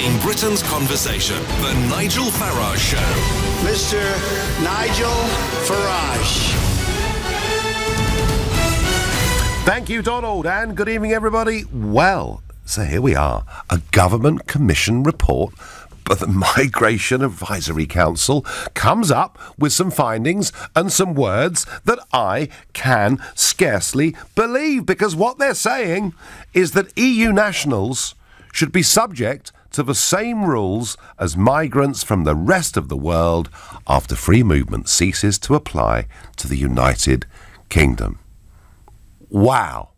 Dominating Britain's conversation, The Nigel Farage Show. Mr. Nigel Farage. Thank you, Donald, and good evening, everybody. Well, so here we are, a government commission report, but the Migration Advisory Council comes up with some findings and some words that I can scarcely believe, because what they're saying is that EU nationals should be subject to the same rules as migrants from the rest of the world after free movement ceases to apply to the United Kingdom. Wow.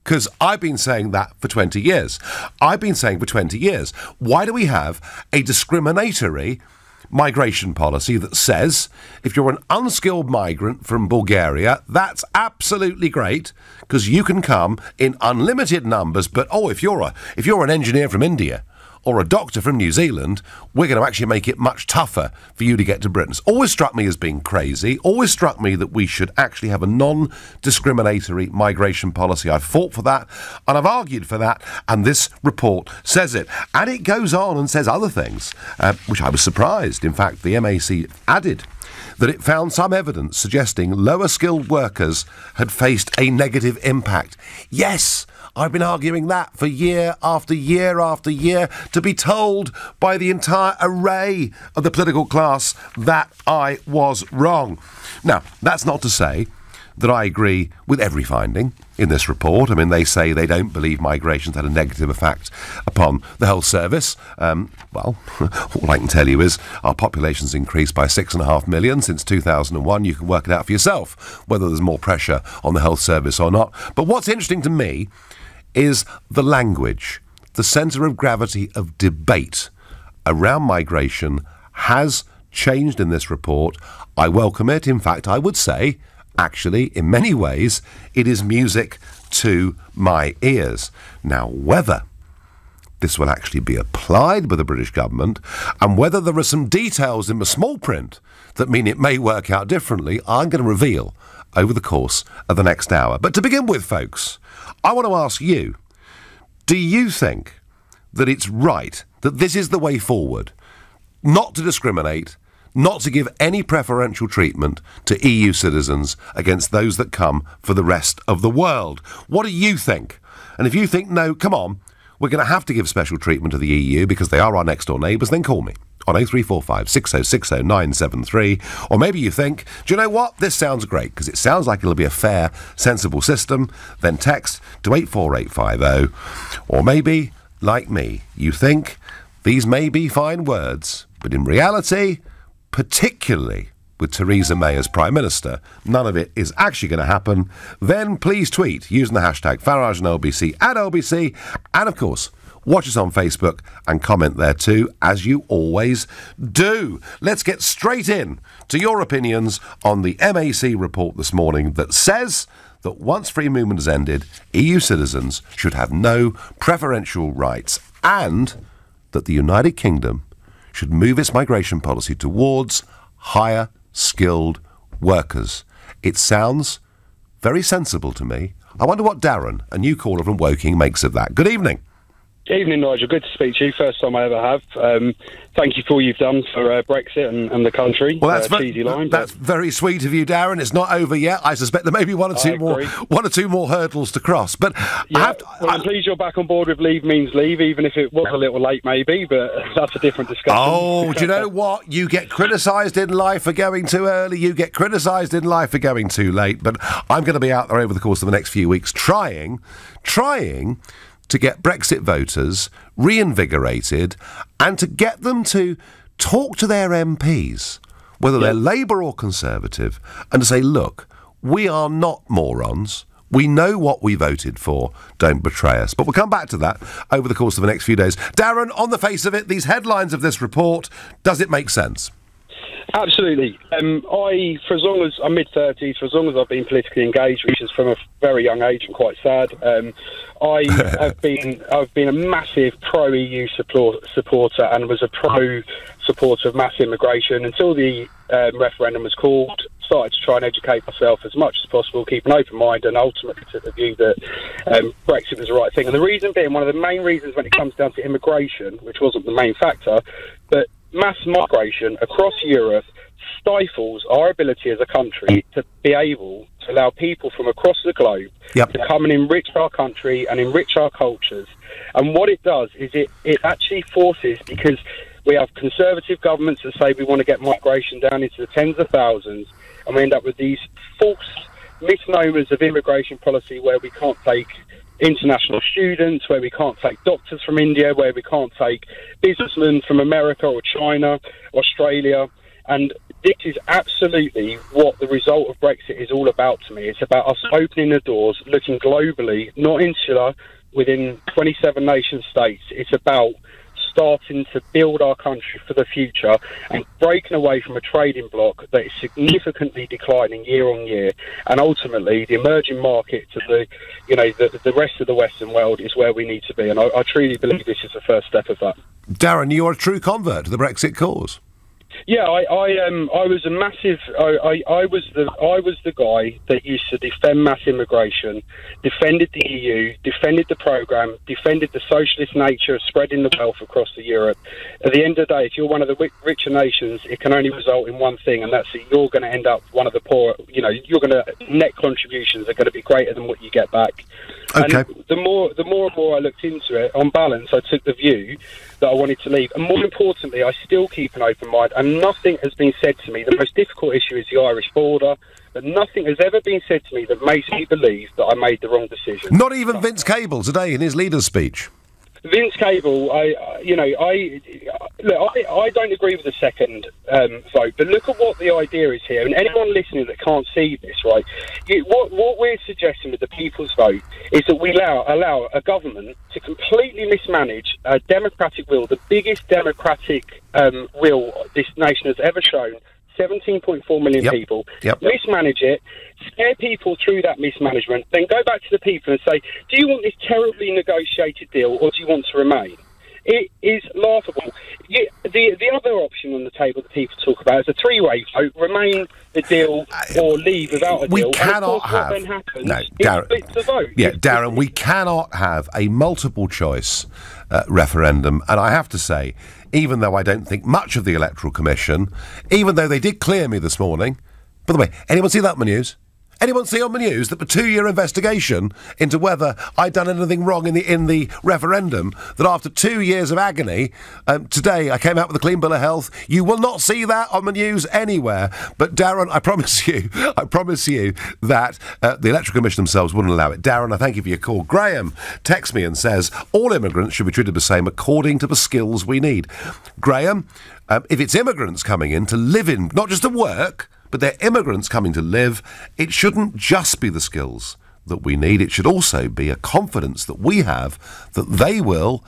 Because I've been saying that for 20 years. Why do we have a discriminatory migration policy that says if you're an unskilled migrant from Bulgaria, that's absolutely great because you can come in unlimited numbers, but if you're an engineer from India or a doctor from New Zealand, we're going to actually make it much tougher for you to get to Britain. It's always struck me as being crazy, always struck me that we should actually have a non-discriminatory migration policy. I've fought for that, and I've argued for that, and this report says it. And it goes on and says other things, which I was surprised. In fact, the MAC added that it found some evidence suggesting lower skilled workers had faced a negative impact. Yes, I've been arguing that for year after year after year, to be told by the entire array of the political class that I was wrong. Now, that's not to say that I agree with every finding in this report. I mean, they say they don't believe migration's had a negative effect upon the health service. Well, all I can tell you is our population's increased by 6.5 million since 2001. You can work it out for yourself whether there's more pressure on the health service or not. But what's interesting to me is the language. The centre of gravity of debate around migration has changed in this report. I welcome it. In fact, I would say, actually, in many ways, it is music to my ears. Now, whether this will actually be applied by the British government and whether there are some details in the small print that mean it may work out differently, I'm going to reveal over the course of the next hour. But to begin with, folks, I want to ask you, do you think that it's right, that this is the way forward, not to discriminate, not to give any preferential treatment to EU citizens against those that come for the rest of the world? What do you think? And if you think, no, come on, we're going to have to give special treatment to the EU because they are our next door neighbours, then call me on 0345 6060 973. Or maybe you think, do you know what? This sounds great because it sounds like it'll be a fair, sensible system. Then text to 84850. Or maybe, like me, you think these may be fine words, but in reality, particularly with Theresa May as Prime Minister, none of it is actually going to happen. Then please tweet using the hashtag Farage and LBC at LBC. And of course, watch us on Facebook and comment there too, as you always do. Let's get straight in to your opinions on the MAC report this morning that says that once free movement has ended, EU citizens should have no preferential rights and that the United Kingdom should move its migration policy towards higher skilled workers. It sounds very sensible to me. I wonder what Darren, a new caller from Woking, makes of that. Good evening. Evening, Nigel. Good to speak to you. First time I ever have. Thank you for all you've done for Brexit and the country. Well, that's very sweet of you, Darren. It's not over yet. I suspect there may be one or two more hurdles to cross. But yeah, I'm pleased you're back on board with leave means leave, even if it was a little late, maybe. But that's a different discussion. Oh, do you know what? You get criticised in life for going too early. You get criticised in life for going too late. But I'm going to be out there over the course of the next few weeks trying to get Brexit voters reinvigorated and to get them to talk to their MPs, whether they're Labour or Conservative, and to say, look, we are not morons. We know what we voted for. Don't betray us. But we'll come back to that over the course of the next few days. Darren, on the face of it, these headlines of this report, does it make sense? Absolutely. For as long as I'm mid-30s, for as long as I've been politically engaged, which is from a very young age, I'm quite sad. I've been a massive pro-EU supporter and was a pro-supporter of mass immigration until the referendum was called. Started to try and educate myself as much as possible, keep an open mind, and ultimately took the view that Brexit was the right thing. And the reason being, one of the main reasons when it comes down to immigration, which wasn't the main factor, but mass migration across Europe stifles our ability as a country to be able to allow people from across the globe to come and enrich our country and enrich our cultures. And what it does is it actually forces, because we have conservative governments that say we want to get migration down into the tens of thousands, and we end up with these false misnomers of immigration policy where we can't take international students, where we can't take doctors from India, where we can't take businessmen from America or China, Australia. And this is absolutely what the result of Brexit is all about to me. It's about us opening the doors, looking globally, not insular, within 27 nation states. It's about starting to build our country for the future and breaking away from a trading bloc that is significantly declining year on year, and ultimately the emerging market to the rest of the Western world is where we need to be, and I truly believe this is the first step of that. Darren, you're a true convert to the Brexit cause. Yeah, I was a massive. I was the guy that used to defend mass immigration, defended the EU, defended the programme, defended the socialist nature of spreading the wealth across the Europe. At the end of the day, if you're one of the richer nations, it can only result in one thing, and that's that you're going to end up one of the poor. You're going to net contributions are going to be greater than what you get back. Okay. And the more and more I looked into it, on balance, I took the view that I wanted to leave. And more importantly, I still keep an open mind, and nothing has been said to me. The most difficult issue is the Irish border, but nothing has ever been said to me that makes me believe that I made the wrong decision. Not even Vince Cable today in his leader's speech. Vince Cable, I don't agree with the second vote, but look at what the idea is here. And anyone listening that can't see this, right? What we're suggesting with the people's vote is that we allow a government to completely mismanage a democratic will, the biggest democratic will this nation has ever shown. 17.4 million people, mismanage it, scare people through that mismanagement, then go back to the people and say, do you want this terribly negotiated deal or do you want to remain? It is laughable. The other option on the table that people talk about is a three-way vote, remain the deal or leave without a deal. We cannot have... What then happens Darren, splits the vote. Yeah, Darren, we cannot have a multiple choice referendum. And I have to say, even though I don't think much of the Electoral Commission, even though they did clear me this morning... By the way, anyone see that on the news? Anyone see on the news that the 2-year investigation into whether I'd done anything wrong in the referendum, that after 2 years of agony, today I came out with a clean bill of health? You will not see that on the news anywhere. But Darren, I promise you that the Electoral Commission themselves wouldn't allow it. Darren, I thank you for your call. Graham texts me and says, all immigrants should be treated the same according to the skills we need. Graham, if it's immigrants coming in to live in, not just to work, but they're immigrants coming to live, it shouldn't just be the skills that we need. It should also be a confidence that we have that they will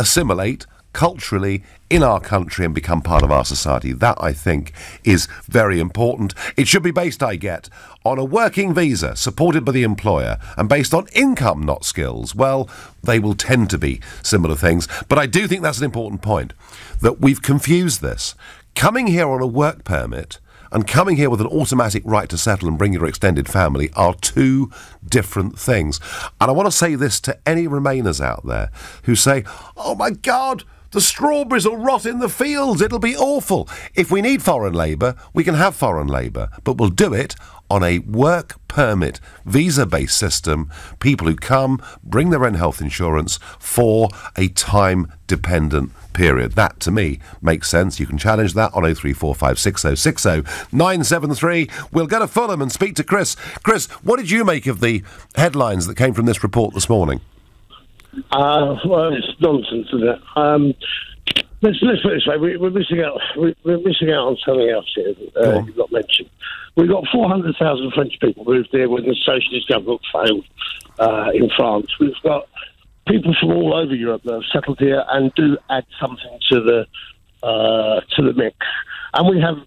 assimilate culturally in our country and become part of our society. That, I think, is very important. It should be based, I get, on a working visa supported by the employer and based on income, not skills. Well, they will tend to be similar things. But I do think that's an important point, that we've confused this. Coming here on a work permit and coming here with an automatic right to settle and bring your extended family are two different things. And I want to say this to any Remainers out there who say, oh my God, the strawberries will rot in the fields, it'll be awful. If we need foreign labour, we can have foreign labour, but we'll do it on a work permit, visa-based system, people who come, bring their own health insurance for a time-dependent period. That, to me, makes sense. You can challenge that on 03456060973. We'll go to Fulham and speak to Chris. Chris, what did you make of the headlines that came from this report this morning? Well, it's nonsense, isn't it? Let's put it this way. We're missing out. We're missing out on something else here. You've not mentioned. We've got 400,000 French people moved here when the socialist government failed in France. We've got people from all over Europe that have settled here and do add something to the mix. And we have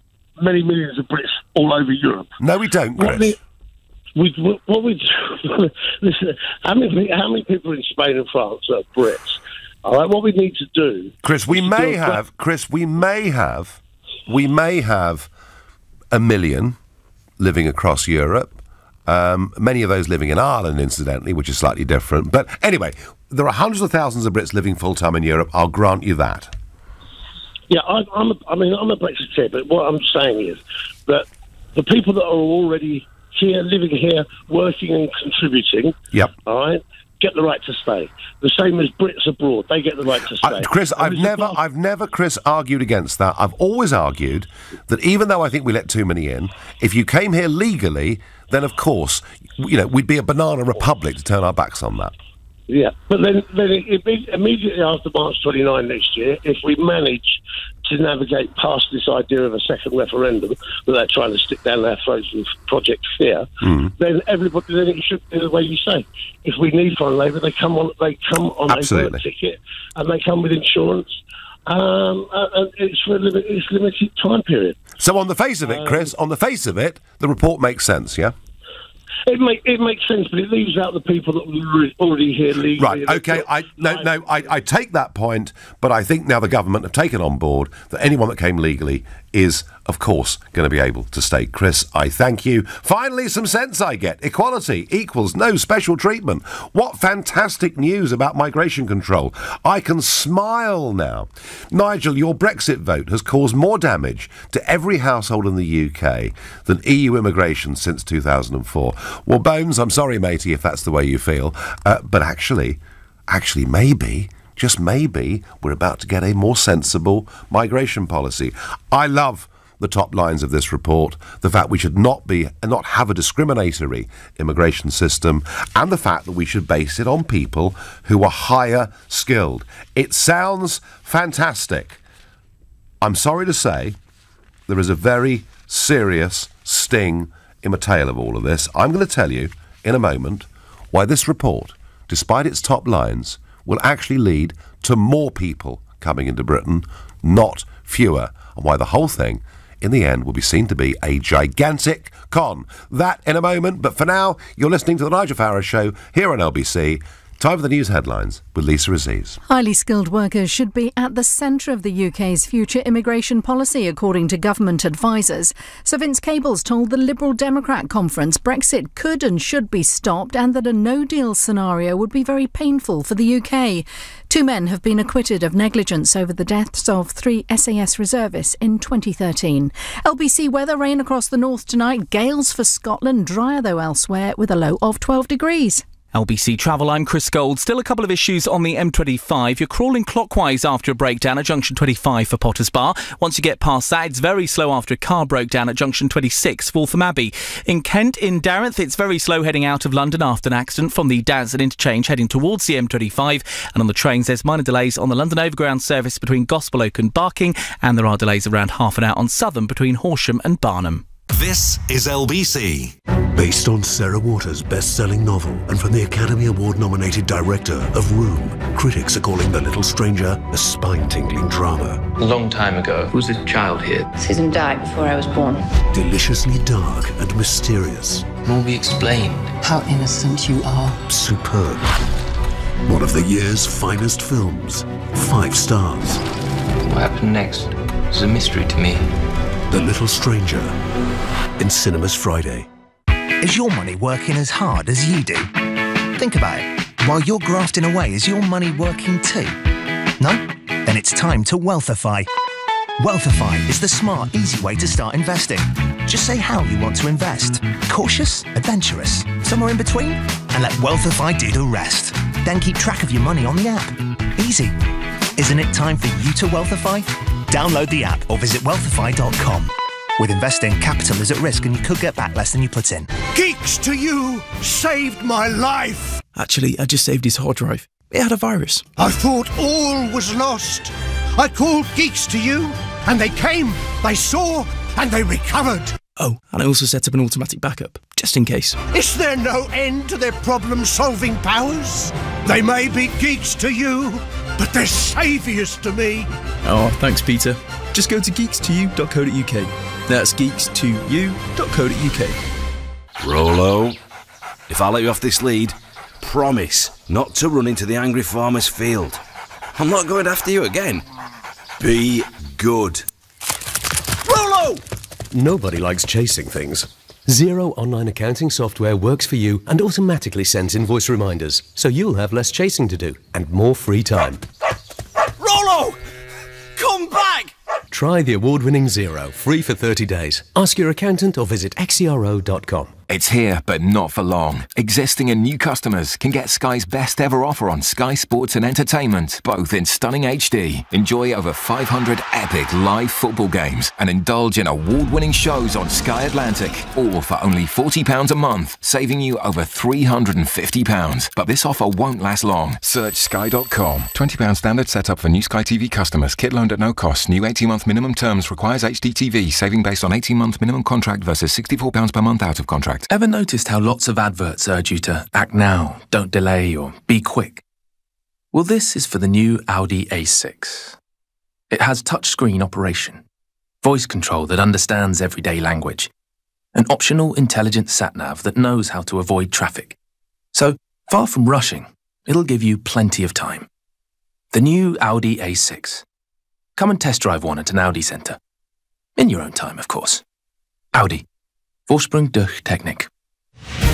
many millions of Brits all over Europe. No, we don't, Chris. Listen, how many people in Spain and France are Brits? All right, what we need to do, Chris, we may have 1 million living across Europe. Many of those living in Ireland, incidentally, which is slightly different. But anyway, there are hundreds of thousands of Brits living full-time in Europe. I'll grant you that. Yeah, I'm a Brexiteer, but what I'm saying is that the people that are already here, living here, working and contributing, all right, get the right to stay. The same as Brits abroad, they get the right to stay. Chris, I've never, Chris, argued against that. I've always argued that even though I think we let too many in, if you came here legally, then of course, we'd be a banana republic to turn our backs on that. Yeah, but then immediately after March 29 next year, if we manage to navigate past this idea of a second referendum that they're trying to stick down their throats with Project Fear, then it should be the way you say. If we need foreign labour, they come on Absolutely. a work ticket and they come with insurance. And it's for a limited time period. So on the face of it, Chris, the report makes sense, yeah? It makes sense, but it leaves out the people that were already here legally. Right, OK, I take that point, but I think now the government have taken on board that anyone that came legally is, of course, going to be able to stay. Chris, I thank you. Finally, some sense I get. Equality equals no special treatment. What fantastic news about migration control. I can smile now. Nigel, your Brexit vote has caused more damage to every household in the UK than EU immigration since 2004. Well, Bones, I'm sorry, matey, if that's the way you feel. But actually, maybe... just maybe we're about to get a more sensible migration policy. I love the top lines of this report, the fact we should not have a discriminatory immigration system, and the fact that we should base it on people who are higher skilled. It sounds fantastic. I'm sorry to say there is a very serious sting in the tail of all of this. I'm going to tell you in a moment why this report, despite its top lines, will actually lead to more people coming into Britain, not fewer, and why the whole thing, in the end, will be seen to be a gigantic con. That in a moment, but for now, you're listening to The Nigel Farage Show here on LBC. Time for the news headlines with Lisa Aziz. Highly skilled workers should be at the centre of the UK's future immigration policy, according to government advisers. Sir Vince Cable's told the Liberal Democrat conference Brexit could and should be stopped and that a no-deal scenario would be very painful for the UK. 2 men have been acquitted of negligence over the deaths of 3 SAS reservists in 2013. LBC weather, rain across the north tonight, gales for Scotland, drier though elsewhere with a low of 12 degrees. LBC Travel, I'm Chris Gold. Still a couple of issues on the M25. You're crawling clockwise after a breakdown at junction 25 for Potters Bar. Once you get past that, it's very slow after a car broke down at junction 26, Waltham Abbey. In Kent, in Darrenth, it's very slow heading out of London after an accident from the Danson interchange heading towards the M25. And on the trains, there's minor delays on the London Overground service between Gospel Oak and Barking, and there are delays around half an hour on Southern between Horsham and Barnham. This is LBC. Based on Sarah Waters' best-selling novel and from the Academy Award-nominated director of Room, critics are calling The Little Stranger a spine-tingling drama. A long time ago, who was a child here? Susan died before I was born. Deliciously dark and mysterious. Will be explained. How innocent you are. Superb. One of the year's finest films. 5 stars. What happened next is a mystery to me. The Little Stranger. In cinemas Friday. Is your money working as hard as you do? Think about it. While you're grafting away, is your money working too? No? Then it's time to Wealthify. Wealthify is the smart, easy way to start investing. Just say how you want to invest. Cautious? Adventurous? Somewhere in between? And let Wealthify do the rest. Then keep track of your money on the app. Easy. Isn't it time for you to Wealthify? Download the app or visit wealthify.com. With investing, capital is at risk and you could get back less than you put in. Geeks to you saved my life. Actually, I just saved his hard drive. It had a virus. I thought all was lost. I called Geeks to you and they came, they saw and they recovered. Oh, and I also set up an automatic backup, just in case. Is there no end to their problem-solving powers? They may be geeks to you, but they're saviours to me. Oh, thanks, Peter. Just go to geeks2u.co.uk. That's geeks2u.co.uk. Rollo, if I let you off this lead, promise not to run into the angry farmer's field. I'm not going after you again. Be good. Rollo! Nobody likes chasing things. Xero online accounting software works for you and automatically sends invoice reminders, so you'll have less chasing to do and more free time. Rollo! Come back! Try the award-winning Xero, free for 30 days. Ask your accountant or visit xero.com. It's here, but not for long. Existing and new customers can get Sky's best ever offer on Sky Sports and Entertainment, both in stunning HD. Enjoy over 500 epic live football games and indulge in award-winning shows on Sky Atlantic, all for only £40 a month, saving you over £350. But this offer won't last long. Search sky.com. £20 standard setup for new Sky TV customers. Kit loaned at no cost. New 18-month minimum terms requires HDTV. Saving based on 18-month minimum contract versus £64 per month out of contract. Ever noticed how lots of adverts urge you to act now, don't delay, or be quick? Well, this is for the new Audi A6. It has touchscreen operation, voice control that understands everyday language, an optional intelligent sat-nav that knows how to avoid traffic. So, far from rushing, it'll give you plenty of time. The new Audi A6. Come and test drive one at an Audi centre. In your own time, of course. Audi. Vorsprung durch Technik.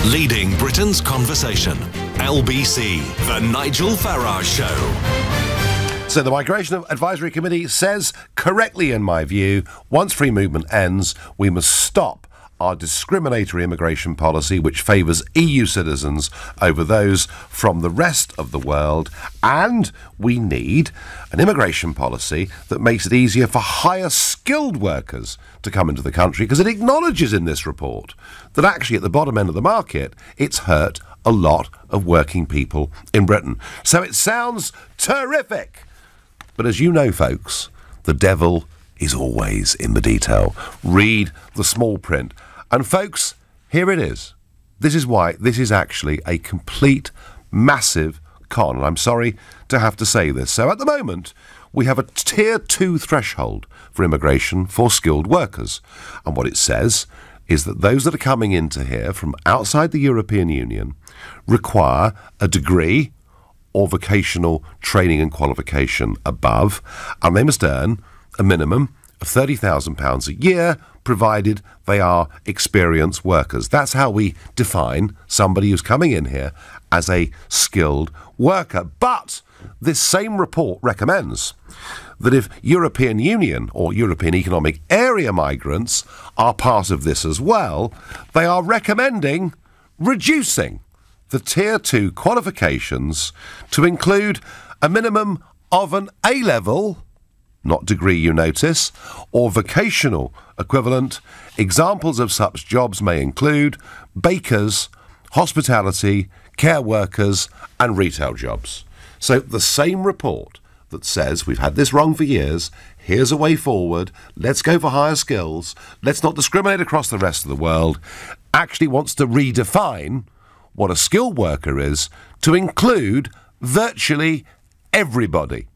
Leading Britain's conversation. LBC, The Nigel Farage Show. So the Migration Advisory Committee says, correctly in my view, once free movement ends, we must stop our discriminatory immigration policy which favours EU citizens over those from the rest of the world, and we need an immigration policy that makes it easier for higher skilled workers to come into the country, because it acknowledges in this report that actually at the bottom end of the market it's hurt a lot of working people in Britain. So it sounds terrific, but as you know, folks, the devil is always in the detail. Read the small print. And folks, here it is. This is why this is actually a complete, massive con. And I'm sorry to have to say this. So at the moment, we have a Tier 2 threshold for immigration for skilled workers. And what it says is that those that are coming into here from outside the European Union require a degree or vocational training and qualification above, and they must earn a minimum of £30,000 a year, provided they are experienced workers. That's how we define somebody who's coming in here as a skilled worker. But this same report recommends that if European Union or European Economic Area migrants are part of this as well, they are recommending reducing the Tier 2 qualifications to include a minimum of an A-level, not degree you notice, or vocational equivalent. Examples of such jobs may include bakers, hospitality, care workers and retail jobs. So the same report that says we've had this wrong for years, here's a way forward, let's go for higher skills, let's not discriminate across the rest of the world, actually wants to redefine what a skilled worker is to include virtually everybody.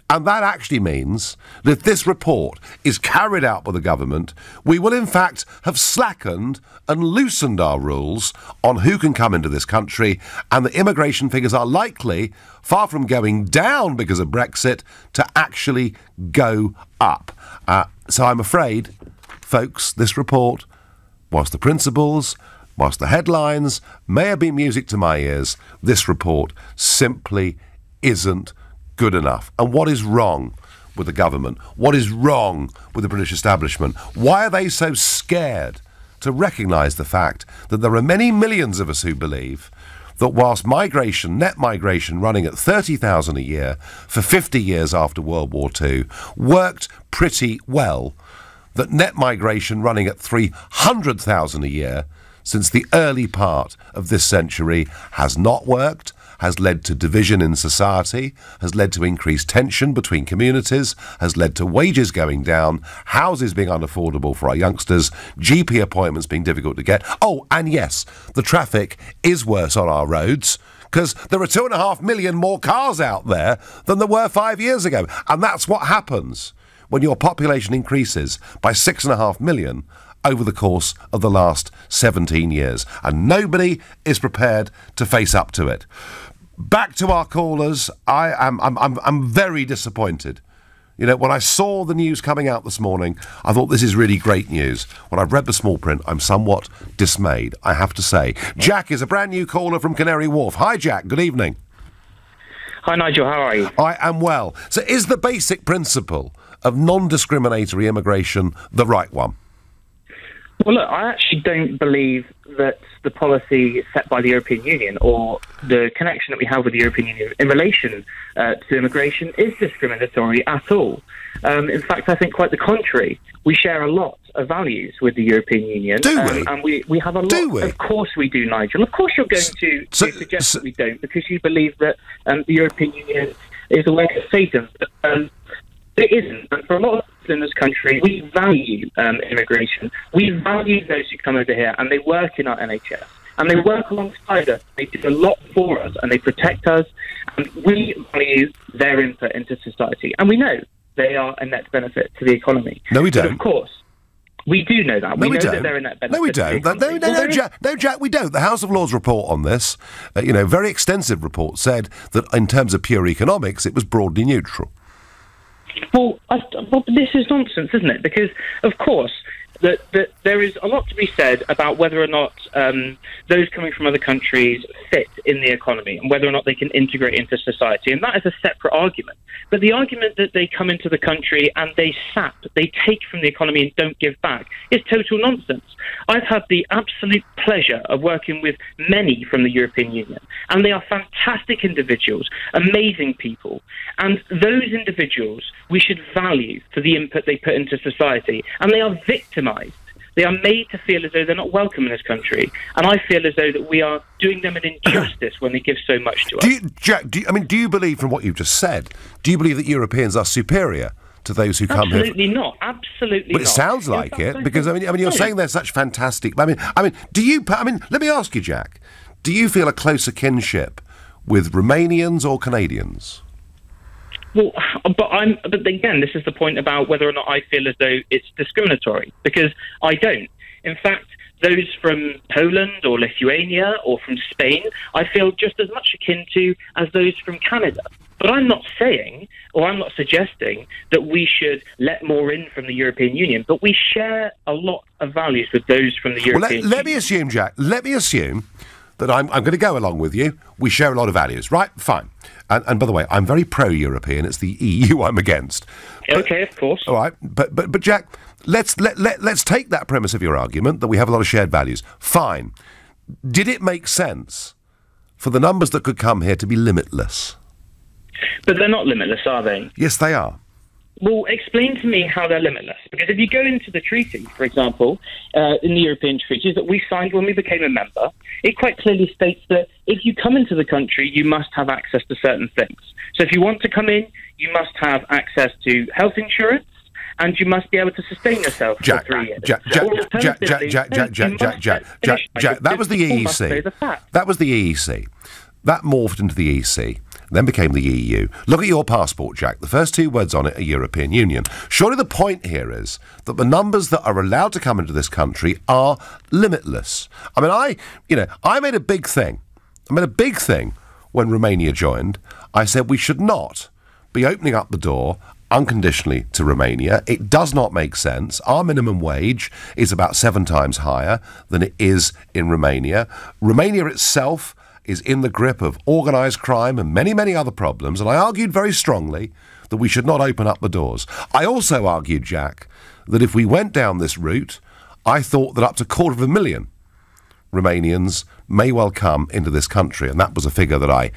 And that actually means that if this report is carried out by the government, we will in fact have slackened and loosened our rules on who can come into this country, and the immigration figures are likely, far from going down because of Brexit, to actually go up. So I'm afraid, folks, this report, whilst the principles, whilst the headlines may have been music to my ears, this report simply isn't good enough. And what is wrong with the government? What is wrong with the British establishment? Why are they so scared to recognise the fact that there are many millions of us who believe that whilst migration, net migration running at 30,000 a year for 50 years after World War II worked pretty well, that net migration running at 300,000 a year since the early part of this century has not worked, has led to division in society, has led to increased tension between communities, has led to wages going down, houses being unaffordable for our youngsters, GP appointments being difficult to get. Oh, and yes, the traffic is worse on our roads because there are 2.5 million more cars out there than there were 5 years ago. And that's what happens when your population increases by 6.5 million over the course of the last 17 years. And nobody is prepared to face up to it. Back to our callers. I'm very disappointed. You know, when I saw the news coming out this morning, I thought this is really great news. When I've read the small print, I'm somewhat dismayed, I have to say. Jack is a brand new caller from Canary Wharf. Hi, Jack. Good evening. Hi, Nigel. How are you? I am well. So is the basic principle of non-discriminatory immigration the right one? Well, look, I actually don't believe that the policy set by the European Union or the connection that we have with the European Union in relation to immigration is discriminatory at all. In fact, I think quite the contrary. We share a lot of values with the European Union. Do we? And we have a lot. Do we? Of course we do, Nigel. Of course you're going to suggest that we don't, because you believe that the European Union is a work of Satan. It isn't. And for a lot of people in this country, we value immigration. We value those who come over here and they work in our NHS. And they work alongside us. They do a lot for us and they protect us. And we value their input into society. And we know they are a net benefit to the economy. No, we don't. But of course, we do know that. We know that they're a net benefit. No, we don't. No, Jack, we don't. The House of Lords report on this, very extensive report, said that in terms of pure economics, it was broadly neutral. Well, this is nonsense, isn't it? Because, of course, that there is a lot to be said about whether or not those coming from other countries fit in the economy and whether or not they can integrate into society. And that is a separate argument. But the argument that they come into the country and they take from the economy and don't give back is total nonsense. I've had the absolute pleasure of working with many from the European Union, and they are fantastic individuals, amazing people. And those individuals we should value for the input they put into society. And they are victimised. They are made to feel as though they're not welcome in this country. And I feel as though that we are doing them an injustice when they give so much to us. Jack, do you believe, from what you've just said, do you believe that Europeans are superior to those who come here? Absolutely not. Absolutely not. But it sounds like it, because you're saying they're such fantastic. Let me ask you, Jack, do you feel a closer kinship with Romanians or Canadians? Well, but again, this is the point about whether or not I feel as though it's discriminatory, because I don't. In fact, those from Poland or Lithuania or from Spain, I feel just as much akin to as those from Canada. But I'm not saying, or I'm not suggesting, that we should let more in from the European Union, but we share a lot of values with those from the European Union. Let me assume, Jack, that I'm going to go along with you. We share a lot of values, right? Fine. And by the way, I'm very pro-European. It's the EU I'm against. Okay, of course. All right, but Jack, let's take that premise of your argument that we have a lot of shared values. Fine. Did it make sense for the numbers that could come here to be limitless? But they're not limitless, are they? Yes, they are. Well, explain to me how they're limitless. Because if you go into the treaty, for example, in the European treaties that we signed when we became a member, it quite clearly states that if you come into the country, you must have access to certain things. So if you want to come in, you must have access to health insurance, and you must be able to sustain yourself for 3 years. Jack, that was the EEC. That was the EEC. That morphed into the EC, then became the EU. Look at your passport, Jack. The first two words on it are European Union. Surely the point here is that the numbers that are allowed to come into this country are limitless. I mean, I made a big thing. When Romania joined. I said we should not be opening up the door unconditionally to Romania. It does not make sense. Our minimum wage is about 7 times higher than it is in Romania. Romania itself is in the grip of organised crime and many, many other problems, and I argued very strongly that we should not open up the doors. I also argued, Jack, that if we went down this route, I thought that up to 250,000 Romanians may well come into this country, and that was a figure that I,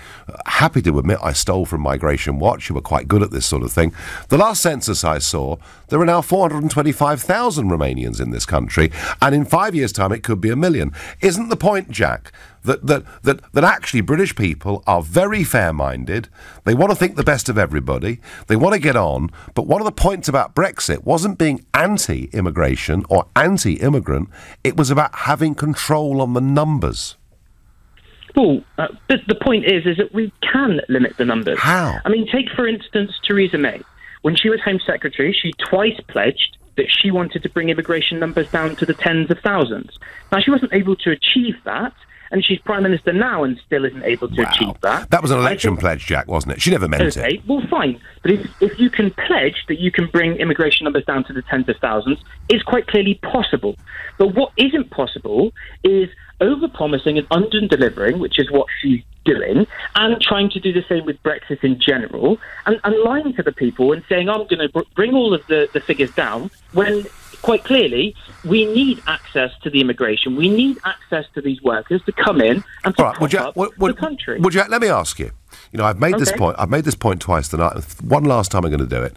happy to admit, I stole from Migration Watch, who were quite good at this sort of thing. The last census I saw, there are now 425,000 Romanians in this country, and in 5 years' time it could be 1 million. Isn't the point, Jack, that actually British people are very fair-minded? They want to think the best of everybody. They want to get on. But one of the points about Brexit wasn't being anti-immigration or anti-immigrant. It was about having control on the numbers. Well, the point is that we can limit the numbers. How? I mean, take, for instance, Theresa May. when she was Home Secretary, she twice pledged that she wanted to bring immigration numbers down to the tens of thousands. Now, she wasn't able to achieve that, and she's Prime Minister now and still isn't able to achieve that. That was an election pledge, Jack, wasn't it? She never meant it. Well, fine. But if you can pledge that you can bring immigration numbers down to the tens of thousands, it's quite clearly possible. But what isn't possible is over-promising and under-delivering, which is what she's doing, and trying to do the same with Brexit in general, and lying to the people and saying, I'm going to bring all of the figures down, when quite clearly we need access to the immigration. We need access to these workers to come in and to prop up the country. Well, Jack, let me ask you. I've made this point. I've made this point twice tonight. One last time I'm going to do it.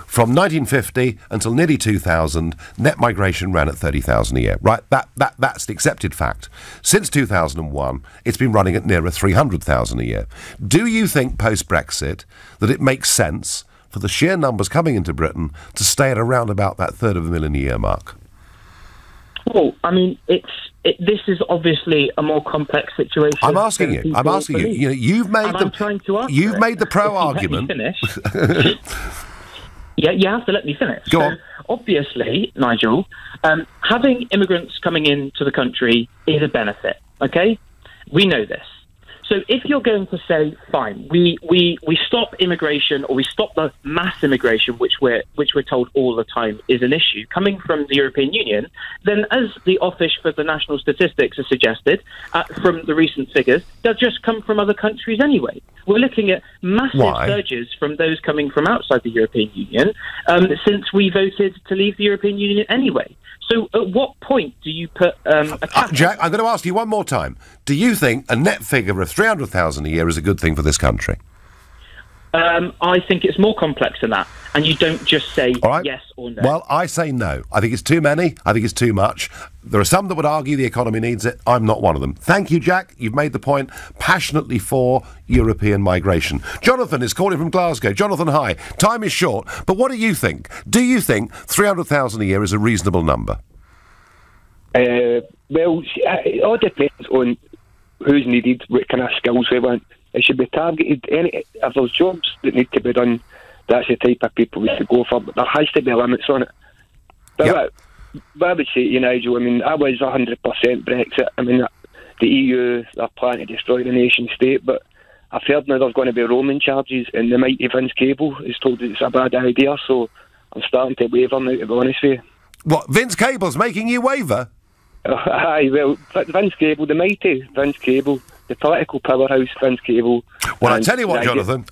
From 1950 until nearly 2000, net migration ran at 30,000 a year. Right? That's the accepted fact. Since 2001, it's been running at nearer 300,000 a year. Do you think post-Brexit that it makes sense for the sheer numbers coming into Britain to stay at around about that 350,000 a year mark? Well, I mean, this is obviously a more complex situation. I'm asking you. You've made the pro argument. Yeah, you have to let me finish. Go on. Obviously, Nigel, having immigrants coming into the country is a benefit, okay? We know this. So if you're going to say, fine, we stop immigration, or we stop the mass immigration, which we're told all the time is an issue, coming from the European Union, then as the Office for the National Statistics has suggested, from the recent figures, they'll just come from other countries anyway. We're looking at massive surges from those coming from outside the European Union since we voted to leave the European Union anyway. So at what point do you put a cap Jack, I'm going to ask you one more time. Do you think a net figure of 300,000 a year is a good thing for this country? I think it's more complex than that, and you don't just say yes or no. Well, I say no. I think it's too many. I think it's too much. There are some that would argue the economy needs it. I'm not one of them. Thank you, Jack. You've made the point passionately for European migration. Jonathan is calling from Glasgow. Jonathan, hi. Time is short, but what do you think? Do you think 300,000 a year is a reasonable number? Well, it all depends on who's needed, what kind of skills they want. It should be targeted. If there's jobs that need to be done, that's the type of people we should go for. But there has to be limits on it. But what I would say to you, Nigel, I mean, I was 100% Brexit. I mean, the EU, they're planning to destroy the nation state, but I've heard now there's going to be roaming charges, and the mighty Vince Cable is told that it's a bad idea, so I'm starting to waver now, to be honest with you. What, Vince Cable's making you waver? Aye, well, Vince Cable, the mighty Vince Cable, the political powerhouse Vince Cable. Well, I tell you what, Jonathan.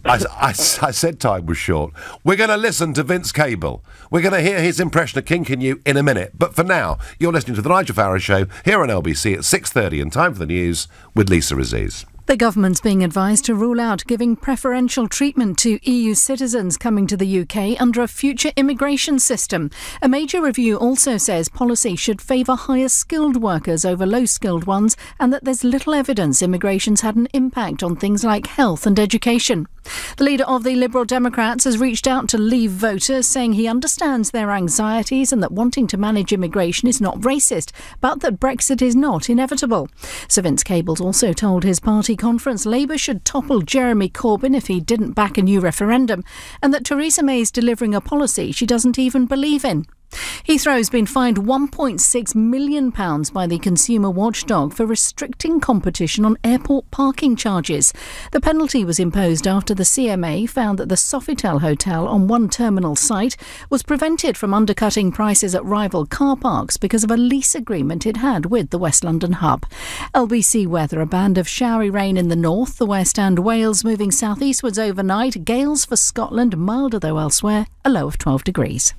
I said time was short. We're going to listen to Vince Cable. We're going to hear his impression of Kinking You in a minute. But for now, you're listening to the Nigel Farage Show here on LBC at 6:30, and time for the news with Lisa Aziz. The government's being advised to rule out giving preferential treatment to EU citizens coming to the UK under a future immigration system. A major review also says policy should favour higher skilled workers over low skilled ones, and that there's little evidence immigration's had an impact on things like health and education. The leader of the Liberal Democrats has reached out to Leave voters, saying he understands their anxieties and that wanting to manage immigration is not racist, but that Brexit is not inevitable. Sir Vince Cable's also told his party conference Labour should topple Jeremy Corbyn if he didn't back a new referendum, and that Theresa May's delivering a policy she doesn't even believe in. Heathrow's been fined £1.6 million by the consumer watchdog for restricting competition on airport parking charges. The penalty was imposed after the CMA found that the Sofitel Hotel on one terminal site was prevented from undercutting prices at rival car parks because of a lease agreement it had with the West London hub. LBC weather: a band of showery rain in the north, the west and Wales moving southeastwards overnight. Gales for Scotland, milder though elsewhere, a low of 12 degrees.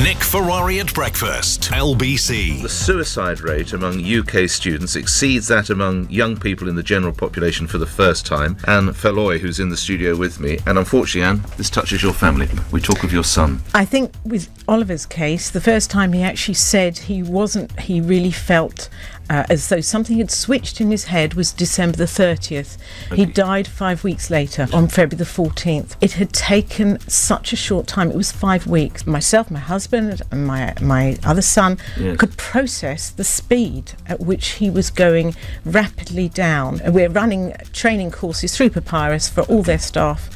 Nick Ferrari at breakfast, LBC. The suicide rate among UK students exceeds that among young people in the general population for the first time. Anne Felloy, who's in the studio with me, and unfortunately, Anne, this touches your family. We talk of your son. I think with Oliver's case, the first time he actually said he really felt as though something had switched in his head was December the 30th. Okay. He died 5 weeks later, on February the 14th. It had taken such a short time. It was 5 weeks. Myself, my husband and my other son could process the speed at which he was going rapidly down. We're running training courses through Papyrus for all their staff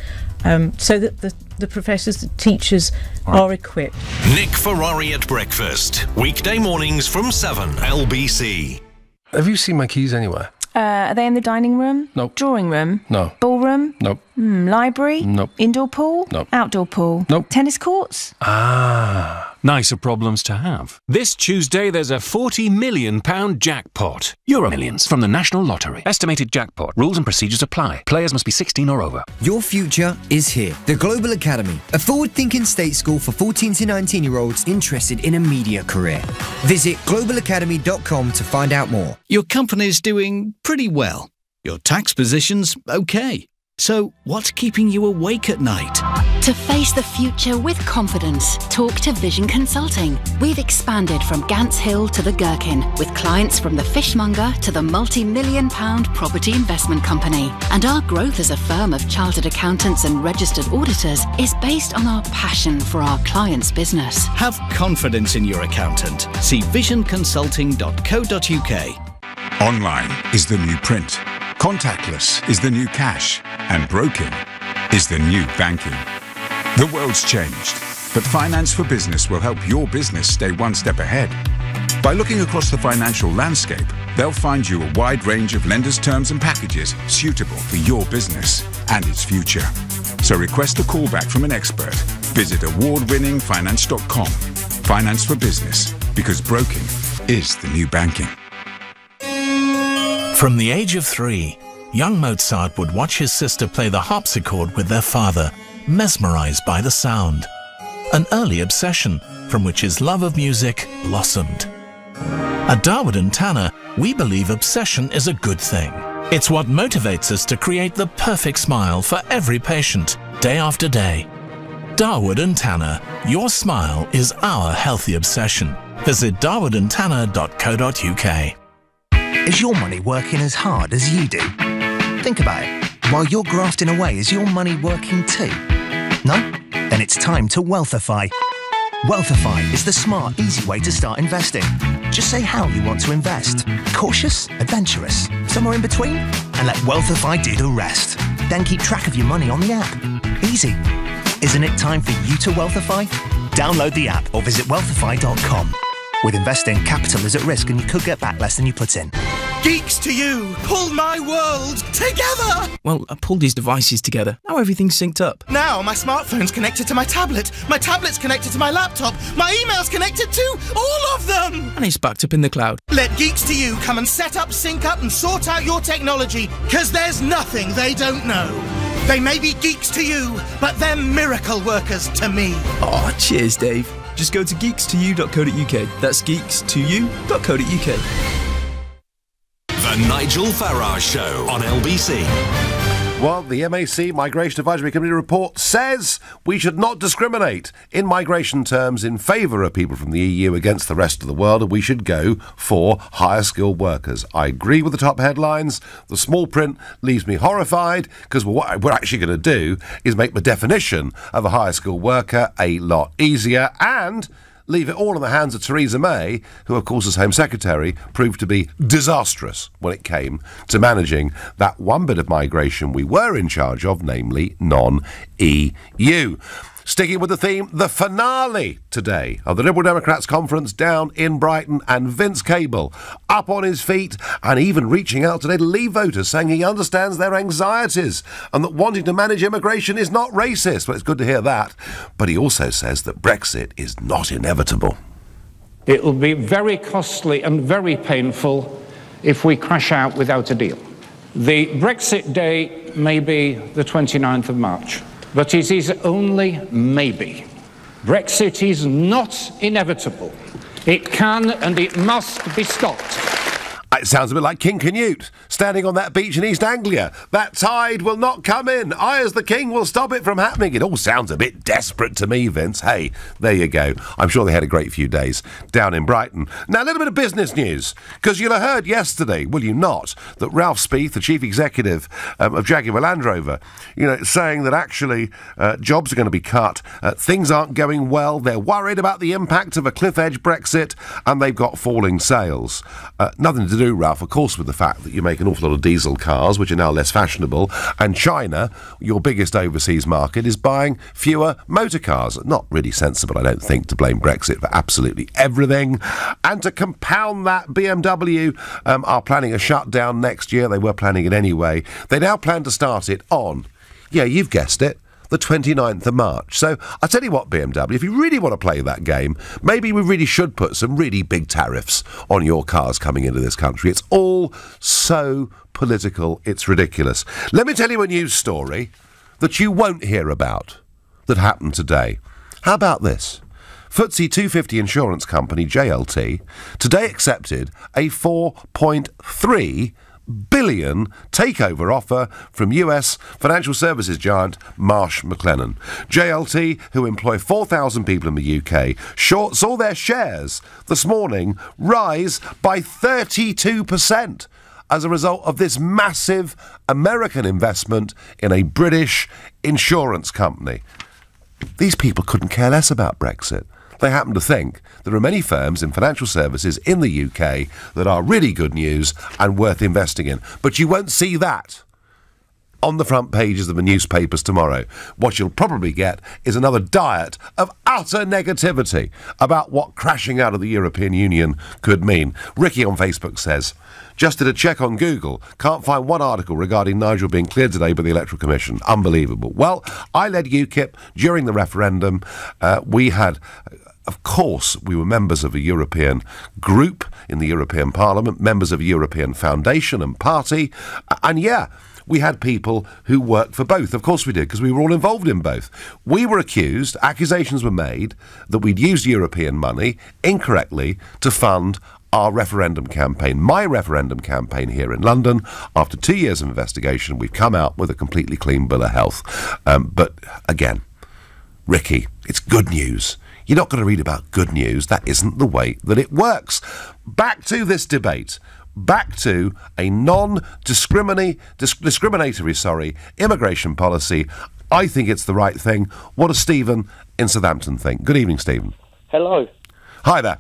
so that the professors, the teachers are equipped. Nick Ferrari at breakfast. Weekday mornings from 7, LBC. Have you seen my keys anywhere? Are they in the dining room? Nope. Drawing room? No. Ballroom? Nope. Library? Nope. Indoor pool? Nope. Outdoor pool? Nope. Tennis courts? Nicer problems to have. This Tuesday there's a £40 million jackpot. Euro Millions from the National Lottery. Estimated jackpot. Rules and procedures apply. Players must be 16 or over. Your future is here. The Global Academy, a forward-thinking state school for 14 to 19-year-olds interested in a media career. Visit globalacademy.com to find out more. Your company's doing pretty well. Your tax position's okay. So what's keeping you awake at night? To face the future with confidence, talk to Vision Consulting. We've expanded from Gants Hill to the Gherkin, with clients from the fishmonger to the multi-million-pound property investment company. And our growth as a firm of chartered accountants and registered auditors is based on our passion for our clients' business. Have confidence in your accountant. See visionconsulting.co.uk. Online is the new print. Contactless is the new cash. And broking is the new banking. The world's changed, but Finance for Business will help your business stay one step ahead. By looking across the financial landscape, they'll find you a wide range of lenders' terms and packages suitable for your business and its future. So request a call back from an expert. Visit award-winningfinance.com. Finance for Business, because broking is the new banking. From the age of 3, young Mozart would watch his sister play the harpsichord with their father, mesmerized by the sound. An early obsession from which his love of music blossomed. At Darwood & Tanner, we believe obsession is a good thing. It's what motivates us to create the perfect smile for every patient, day after day. Darwood & Tanner, your smile is our healthy obsession. Visit darwoodandtanner.co.uk. Is your money working as hard as you do? Think about it. While you're grafting away, is your money working too? No? Then it's time to Wealthify. Wealthify is the smart, easy way to start investing. Just say how you want to invest. Cautious? Adventurous? Somewhere in between? And let Wealthify do the rest. Then keep track of your money on the app. Easy. Isn't it time for you to Wealthify? Download the app or visit wealthify.com. With investing, capital is at risk and you could get back less than you put in. Geeks to you! Pull my world together! Well, I pulled these devices together. Now everything's synced up. Now my smartphone's connected to my tablet tablet's connected to my laptop, my email's connected to all of them! And it's backed up in the cloud. Let Geeks to You come and set up, sync up and sort out your technology, because there's nothing they don't know. They may be geeks to you, but they're miracle workers to me. Oh, cheers, Dave. Just go to geeks2u.co.uk. That's geeks2u.co.uk. The Nigel Farage Show on LBC. Well, the MAC, Migration Advisory Committee report, says we should not discriminate in migration terms in favour of people from the EU against the rest of the world, and we should go for higher skilled workers. I agree with the top headlines. The small print leaves me horrified, because what we're actually going to do is make the definition of a higher skilled worker a lot easier and leave it all in the hands of Theresa May, who, of course, as Home Secretary, proved to be disastrous when it came to managing that one bit of migration we were in charge of, namely non-EU. Sticking with the theme, the finale today of the Liberal Democrats conference down in Brighton, and Vince Cable up on his feet and even reaching out today to Leave voters, saying he understands their anxieties and that wanting to manage immigration is not racist. Well, it's good to hear that. But he also says that Brexit is not inevitable. It will be very costly and very painful if we crash out without a deal. The Brexit day may be the 29th of March. But it is only maybe. Brexit is not inevitable. It can and it must be stopped. It sounds a bit like King Canute standing on that beach in East Anglia. That tide will not come in. I, as the king, will stop it from happening. It all sounds a bit desperate to me, Vince. Hey, there you go. I'm sure they had a great few days down in Brighton. Now, a little bit of business news, because you'll have heard yesterday, will you not, that Ralph Spieth, the chief executive of Jaguar Land Rover, saying that actually jobs are going to be cut, things aren't going well, they're worried about the impact of a cliff-edge Brexit, and they've got falling sales. Nothing to to do, Ralph, of course, with the fact that you make an awful lot of diesel cars, which are now less fashionable, and China, your biggest overseas market, is buying fewer motor cars. Not really sensible, I don't think, to blame Brexit for absolutely everything. And to compound that, BMW are planning a shutdown next year. They were planning it anyway. They now plan to start it on, yeah, you've guessed it, the 29th of March. So I tell you what, BMW, if you really want to play that game, maybe we really should put some really big tariffs on your cars coming into this country. It's all so political, it's ridiculous. Let me tell you a news story that you won't hear about that happened today. How about this? FTSE 250 insurance company JLT today accepted a $4.3 billion takeover offer from US financial services giant Marsh McLennan. JLT, who employ 4,000 people in the UK, saw their shares this morning rise by 32% as a result of this massive American investment in a British insurance company. These people couldn't care less about Brexit. They happen to think there are many firms in financial services in the UK that are really good news and worth investing in. But you won't see that on the front pages of the newspapers tomorrow. What you'll probably get is another diet of utter negativity about what crashing out of the European Union could mean. Ricky on Facebook says, just did a check on Google. Can't find one article regarding Nigel being cleared today by the Electoral Commission. Unbelievable. Well, I led UKIP during the referendum. We had... Of course, we were members of a European group in the European Parliament, members of a European foundation and party, and yeah, we had people who worked for both. Of course we did, because we were all involved in both. We were accused, accusations were made, that we'd used European money incorrectly to fund our referendum campaign, my referendum campaign here in London. After 2 years of investigation, we've come out with a completely clean bill of health. But again, Ricky, it's good news. You're not going to read about good news. That isn't the way that it works. Back to this debate. Back to a non-discriminatory immigration policy. I think it's the right thing. What does Stephen in Southampton think? Good evening, Stephen. Hello. Hi there.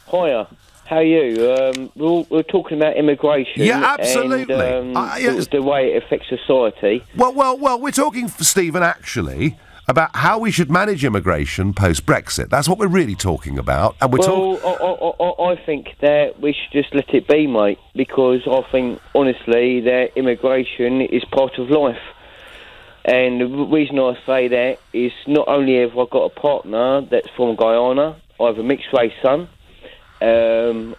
Hiya. How are you? We're talking about immigration. Yeah, absolutely. And the way it affects society. Well, we're talking, Stephen, actually, about how we should manage immigration post-Brexit. That's what we're really talking about. And I think that we should just let it be, mate, because I think, honestly, that immigration is part of life. And the reason I say that is not only have I got a partner that's from Guyana, I have a mixed-race son, and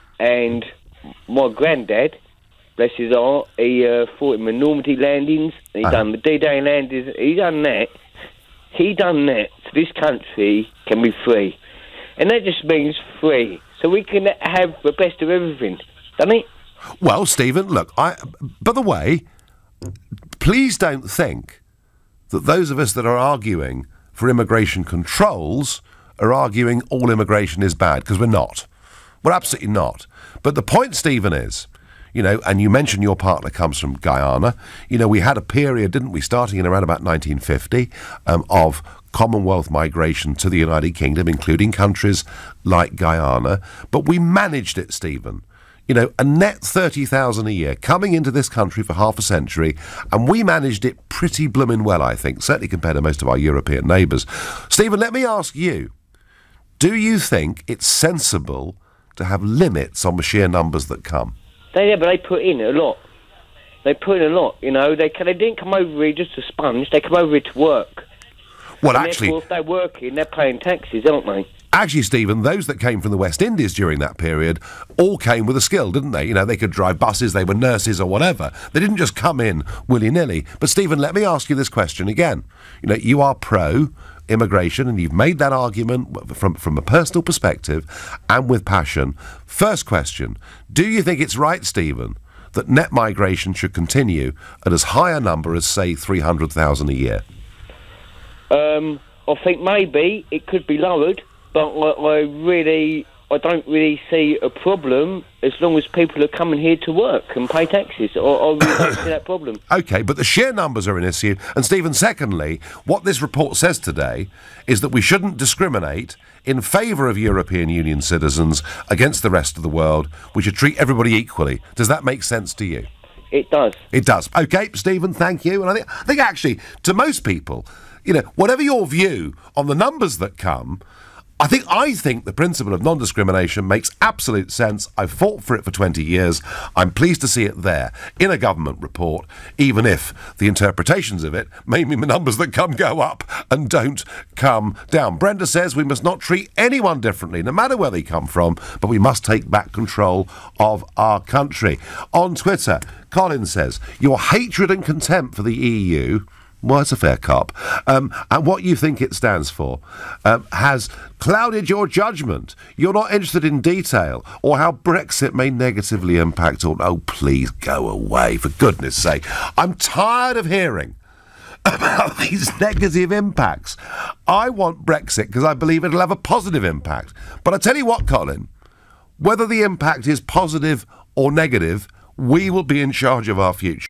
my granddad, bless his heart, he fought in the Normandy landings, he done the D-Day landings, he done that so this country can be free. And that just means free. So we can have the best of everything, doesn't it? Well, Stephen, look, by the way, please don't think that those of us that are arguing for immigration controls are arguing all immigration is bad, because we're not. We're absolutely not. But the point, Stephen, is, and you mentioned your partner comes from Guyana. We had a period, didn't we, starting in around about 1950, of Commonwealth migration to the United Kingdom, including countries like Guyana. But we managed it, Stephen. A net 30,000 a year coming into this country for half a century, and we managed it pretty blooming well, I think, certainly compared to most of our European neighbours. Stephen, let me ask you, do you think it's sensible to have limits on the sheer numbers that come? Yeah, but they put in a lot. They didn't come over here just to sponge. They come over here to work. Well, and actually, if they're working, they're paying taxes, aren't they? Actually, Stephen, those that came from the West Indies during that period all came with a skill, didn't they? They could drive buses, they were nurses or whatever. They didn't just come in willy-nilly. But, Stephen, let me ask you this question again. You are pro-immigration, and you've made that argument from a personal perspective and with passion. First question, do you think it's right, Stephen, that net migration should continue at as high a number as, say, 300,000 a year? I think maybe it could be lowered, but I really I don't really see a problem as long as people are coming here to work and pay taxes. I really don't see that problem. OK, but the sheer numbers are an issue. And, Stephen, secondly, what this report says today is that we shouldn't discriminate in favour of European Union citizens against the rest of the world. We should treat everybody equally. Does that make sense to you? It does. It does. OK, Stephen, thank you. And I think actually, to most people, you know, whatever your view on the numbers that come, I think the principle of non-discrimination makes absolute sense. I've fought for it for 20 years. I'm pleased to see it there in a government report, even if the interpretations of it may mean the numbers that come go up and don't come down. Brenda says we must not treat anyone differently, no matter where they come from, but we must take back control of our country. On Twitter, Colin says, your hatred and contempt for the EU... well, it's a fair cop. And what you think it stands for has clouded your judgment. You're not interested in detail or how Brexit may negatively impact all... Oh, please go away, for goodness sake. I'm tired of hearing about these negative impacts. I want Brexit because I believe it'll have a positive impact. But I tell you what, Colin, whether the impact is positive or negative, we will be in charge of our future.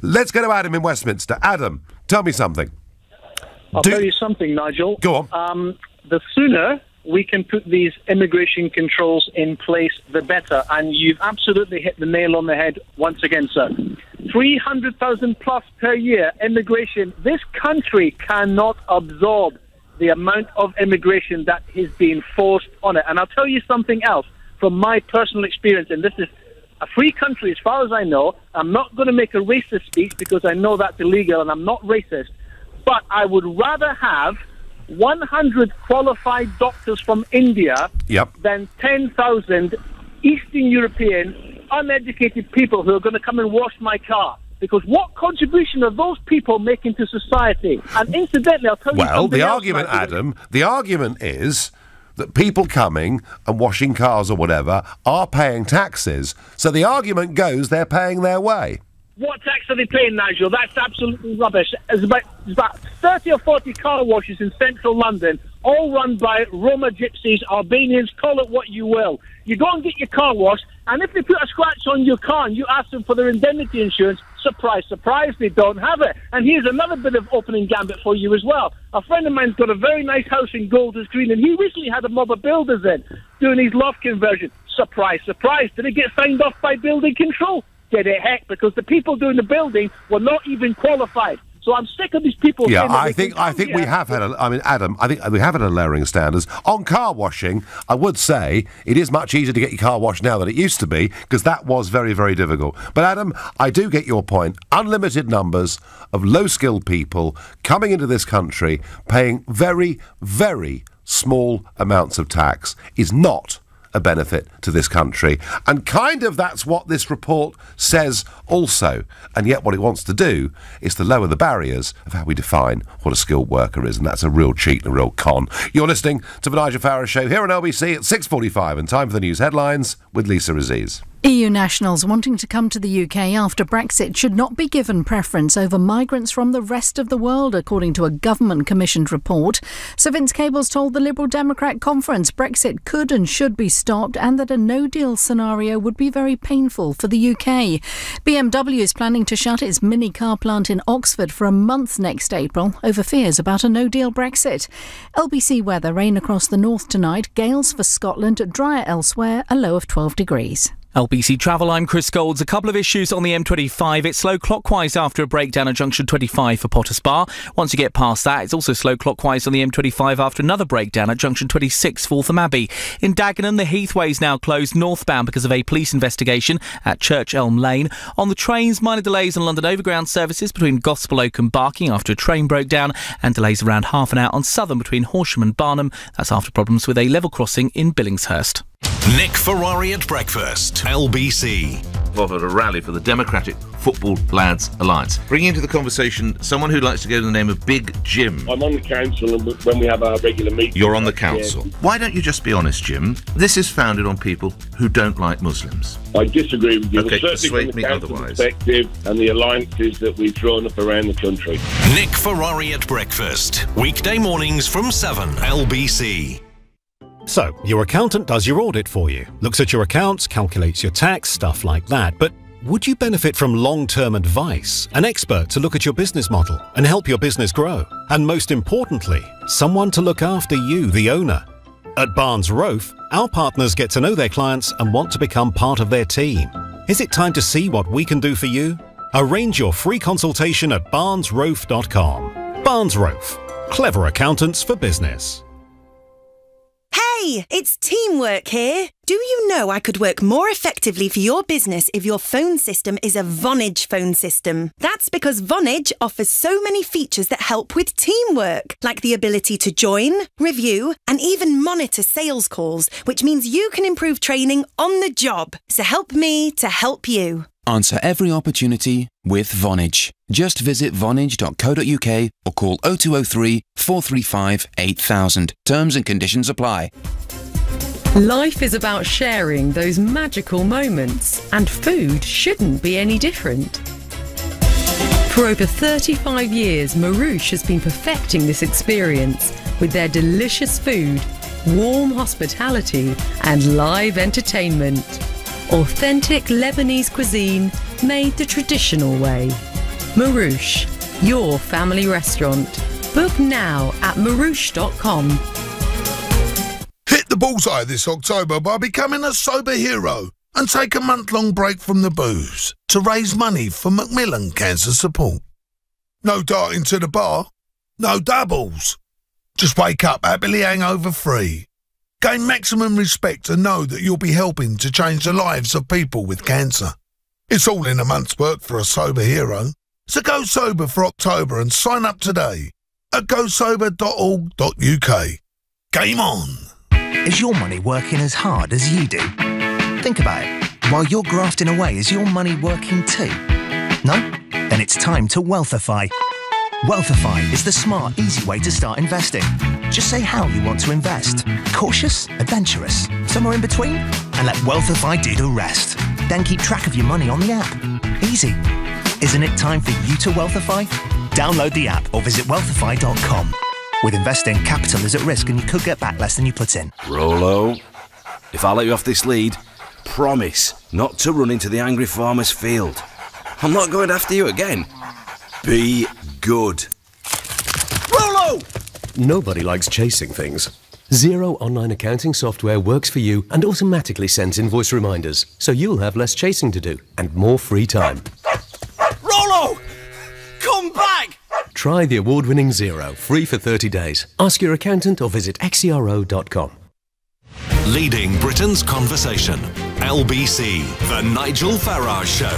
Let's go to Adam in Westminster. Adam, tell me something. I'll tell you something, Nigel. Go on. The sooner we can put these immigration controls in place, the better. And you've absolutely hit the nail on the head once again, sir. 300,000 plus per year immigration. This country cannot absorb the amount of immigration that is being forced on it. And I'll tell you something else from my personal experience, and this is a free country, as far as I know. I'm not going to make a racist speech because I know that's illegal and I'm not racist. But I would rather have 100 qualified doctors from India than 10,000 Eastern European uneducated people who are going to come and wash my car. Because what contribution are those people making to society? And incidentally, I'll tell you something else. Well, the argument, Adam, the argument is that people coming and washing cars or whatever are paying taxes. So the argument goes they're paying their way. What tax are they paying, Nigel? That's absolutely rubbish. There's about 30 or 40 car washes in central London, all run by Roma gypsies, Albanians, call it what you will. You go and get your car washed, and if they put a scratch on your car and you ask them for their indemnity insurance, surprise, surprise, they don't have it. And here's another bit of opening gambit for you as well. A friend of mine's got a very nice house in Golders Green, and he recently had a mob of builders in doing his loft conversion. Surprise, surprise, did it get signed off by building control? Did it? Heck, because the people doing the building were not even qualified. So I'm sick of these people. Yeah, I think we have had. Adam, I think we have had a lowering of standards on car washing. I would say it is much easier to get your car washed now than it used to be, because that was very, very difficult. But Adam, I do get your point. Unlimited numbers of low-skilled people coming into this country, paying very, very small amounts of tax, is not a benefit to this country. And kind of that's what this report says also. And yet what it wants to do is to lower the barriers of how we define what a skilled worker is. And that's a real cheat and a real con. You're listening to the Nigel Farage Show here on LBC at 6:45, and time for the news headlines with Lisa Aziz. EU nationals wanting to come to the UK after Brexit should not be given preference over migrants from the rest of the world, according to a government-commissioned report. Sir Vince Cable's told the Liberal Democrat conference Brexit could and should be stopped, and that a no-deal scenario would be very painful for the UK. BMW is planning to shut its mini car plant in Oxford for a month next April over fears about a no-deal Brexit. LBC weather: rain across the north tonight, gales for Scotland, drier elsewhere, a low of 12 degrees. LBC Travel, I'm Chris Golds. A couple of issues on the M25. It's slow clockwise after a breakdown at junction 25 for Potters Bar. Once you get past that, it's also slow clockwise on the M25 after another breakdown at junction 26, Waltham Abbey. In Dagenham, the Heathway is now closed northbound because of a police investigation at Church Elm Lane. On the trains, minor delays on London Overground services between Gospel Oak and Barking after a train broke down, and delays around half an hour on Southern between Horsham and Barnham. That's after problems with a level crossing in Billingshurst. Nick Ferrari at breakfast, LBC. Offered a rally for the Democratic Football Lads Alliance. Bringing into the conversation someone who likes to go to the name of Big Jim. I'm on the council, and when we have our regular meetings... You're on the council. Yeah. Why don't you just be honest, Jim? This is founded on people who don't like Muslims. I disagree with you. Okay, certainly persuade me otherwise. Perspective and the alliances that we've drawn up around the country. Nick Ferrari at breakfast, weekday mornings from 7, LBC. So, your accountant does your audit for you, looks at your accounts, calculates your tax, stuff like that. But would you benefit from long-term advice, an expert to look at your business model and help your business grow? And most importantly, someone to look after you, the owner. At Barnes Rofe, our partners get to know their clients and want to become part of their team. Is it time to see what we can do for you? Arrange your free consultation at barnesrofe.com. Barnes Rofe. Clever accountants for business. Hey, it's Teamwork here. Do you know I could work more effectively for your business if your phone system is a Vonage phone system? That's because Vonage offers so many features that help with teamwork, like the ability to join, review, and even monitor sales calls, which means you can improve training on the job. So help me to help you. Answer every opportunity with Vonage. Just visit vonage.co.uk or call 0203 435 8000. Terms and conditions apply. Life is about sharing those magical moments, and food shouldn't be any different. For over 35 years, Marouche has been perfecting this experience with their delicious food, warm hospitality, and live entertainment. Authentic Lebanese cuisine made the traditional way. Marouche, your family restaurant. Book now at marouche.com. Hit the bullseye this October by becoming a sober hero and take a month-long break from the booze to raise money for Macmillan Cancer Support. No darting to the bar, no dabbles. Just wake up happily hangover-free. Gain maximum respect and know that you'll be helping to change the lives of people with cancer. It's all in a month's work for a sober hero. So go sober for October and sign up today at gosober.org.uk. Game on! Is your money working as hard as you do? Think about it. While you're grafting away, is your money working too? No? Then it's time to Wealthify. Wealthify is the smart, easy way to start investing. Just say how you want to invest. Cautious, adventurous, somewhere in between? And let Wealthify do the rest. Then keep track of your money on the app. Easy. Isn't it time for you to Wealthify? Download the app or visit wealthify.com. With investing, capital is at risk and you could get back less than you put in. Rollo, if I let you off this lead, promise not to run into the angry farmer's field. I'm not going after you again. Be good. Rollo! Nobody likes chasing things. Xero online accounting software works for you and automatically sends invoice reminders, so you'll have less chasing to do and more free time. Rollo! Come back! Try the award-winning Xero, free for 30 days. Ask your accountant or visit xero.com. Leading Britain's conversation. LBC, The Nigel Farage Show.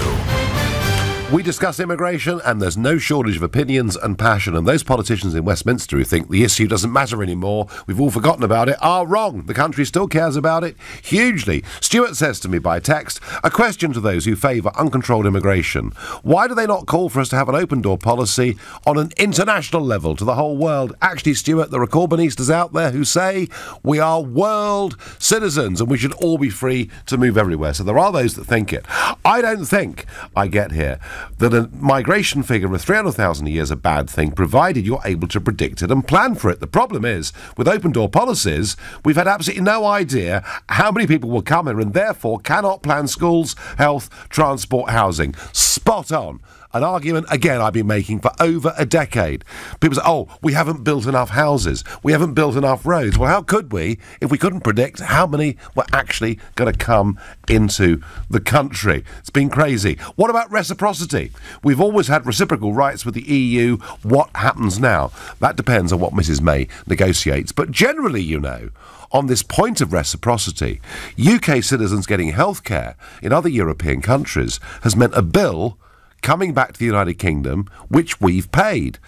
We discuss immigration, and there's no shortage of opinions and passion, and those politicians in Westminster who think the issue doesn't matter anymore, we've all forgotten about it, are wrong. The country still cares about it hugely. Stuart says to me by text, a question to those who favour uncontrolled immigration. Why do they not call for us to have an open-door policy on an international level to the whole world? Actually, Stuart, there are Corbynistas out there who say we are world citizens and we should all be free to move everywhere. So there are those that think it. I don't think I get here that a migration figure of 300,000 a year is a bad thing, provided you're able to predict it and plan for it. The problem is, with open-door policies, we've had absolutely no idea how many people will come here and therefore cannot plan schools, health, transport, housing. Spot on. An argument, again, I've been making for over a decade. People say, oh, we haven't built enough houses. We haven't built enough roads. Well, how could we if we couldn't predict how many were actually going to come into the country? It's been crazy. What about reciprocity? We've always had reciprocal rights with the EU. What happens now? That depends on what Mrs May negotiates. But generally, you know, on this point of reciprocity, UK citizens getting healthcare in other European countries has meant a bill coming back to the United Kingdom, which we've paid.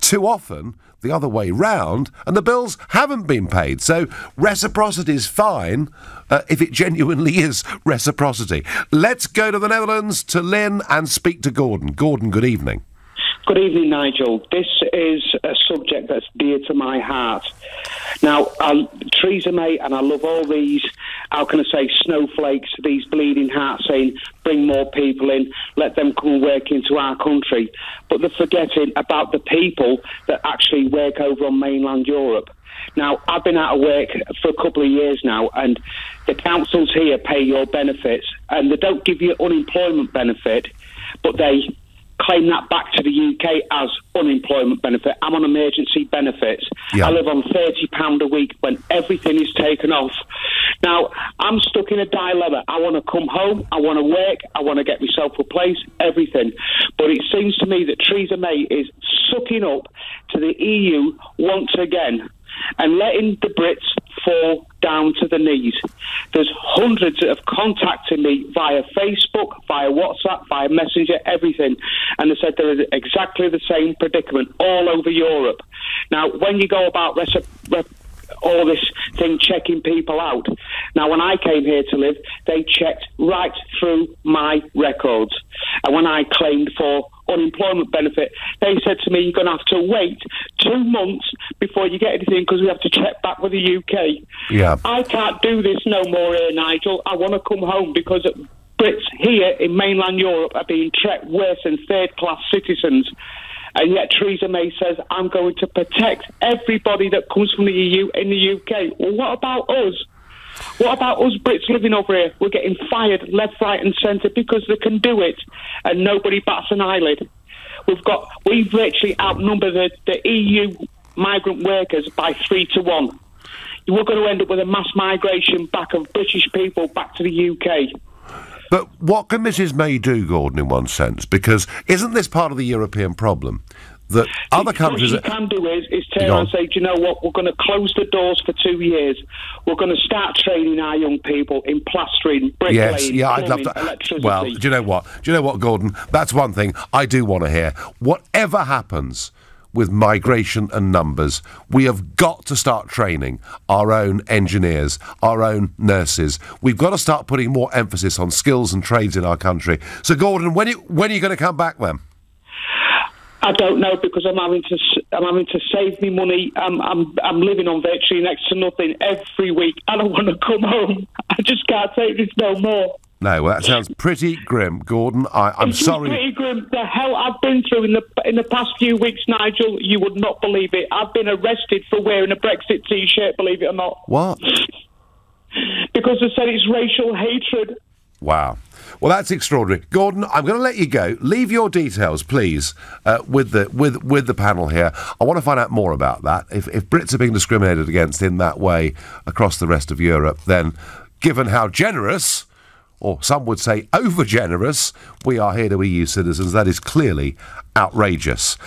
Too often, the other way round, and the bills haven't been paid. So reciprocity is fine if it genuinely is reciprocity. Let's go to the Netherlands, to Lynn, and speak to Gordon. Gordon, good evening. Good evening, Nigel. This is a subject that's dear to my heart. Now, Theresa May, and I love all these how can I say, snowflakes, these bleeding hearts saying, bring more people in, let them come and work into our country. But they're forgetting about the people that actually work over on mainland Europe. Now, I've been out of work for a couple of years now, and the councils here pay your benefits, and they don't give you unemployment benefit, but they claim that back to the UK as unemployment benefit. I'm on emergency benefits. Yeah. I live on £30 a week when everything is taken off. Now, I'm stuck in a dilemma. I want to come home, I want to work, I want to get myself a place, everything. But it seems to me that Theresa May is sucking up to the EU once again and letting the Brits fall down to the knees. There's hundreds that have contacted me via Facebook, via WhatsApp, via Messenger, everything, and they said they're in exactly the same predicament all over Europe. Now, when you go about all this thing checking people out, now when I came here to live, they checked right through my records, and when I claimed for unemployment benefit, they said to me, you're going to have to wait 2 months before you get anything because we have to check back with the UK. Yeah. I can't do this no more here, Nigel. I want to come home because Brits here in mainland Europe are being treated worse than third-class citizens. And yet Theresa May says, I'm going to protect everybody that comes from the EU in the UK. Well, what about us? What about us Brits living over here? We're getting fired left, right and centre because they can do it and nobody bats an eyelid. We've literally outnumbered the EU migrant workers by 3 to 1. We're going to end up with a mass migration back of British people back to the UK. But what can Mrs May do, Gordon, in one sense? Because isn't this part of the European problem? That other countries... What she can do is turn around and say, do you know what, we're going to close the doors for 2 years. We're going to start training our young people in plastering, bricklaying, I'd love to. electricity. Well, do you know what, Gordon? That's one thing I do want to hear. Whatever happens with migration and numbers, we have got to start training our own engineers, our own nurses. We've got to start putting more emphasis on skills and trades in our country. So, Gordon, when are you going to come back then? I don't know, because I'm having to save me money. I'm living on virtually next to nothing every week. I don't want to come home. I just can't take this no more. No, well, that sounds pretty grim, Gordon. I'm sorry. It's pretty grim. The hell I've been through in the past few weeks, Nigel, you would not believe it. I've been arrested for wearing a Brexit T-shirt, believe it or not. What? Because they said it's racial hatred. Wow. Well, that's extraordinary. Gordon, I'm going to let you go. Leave your details, please, with the panel here. I want to find out more about that. If Brits are being discriminated against in that way across the rest of Europe, then given how generous, or some would say over-generous, we are here to EU citizens, that is clearly outrageous.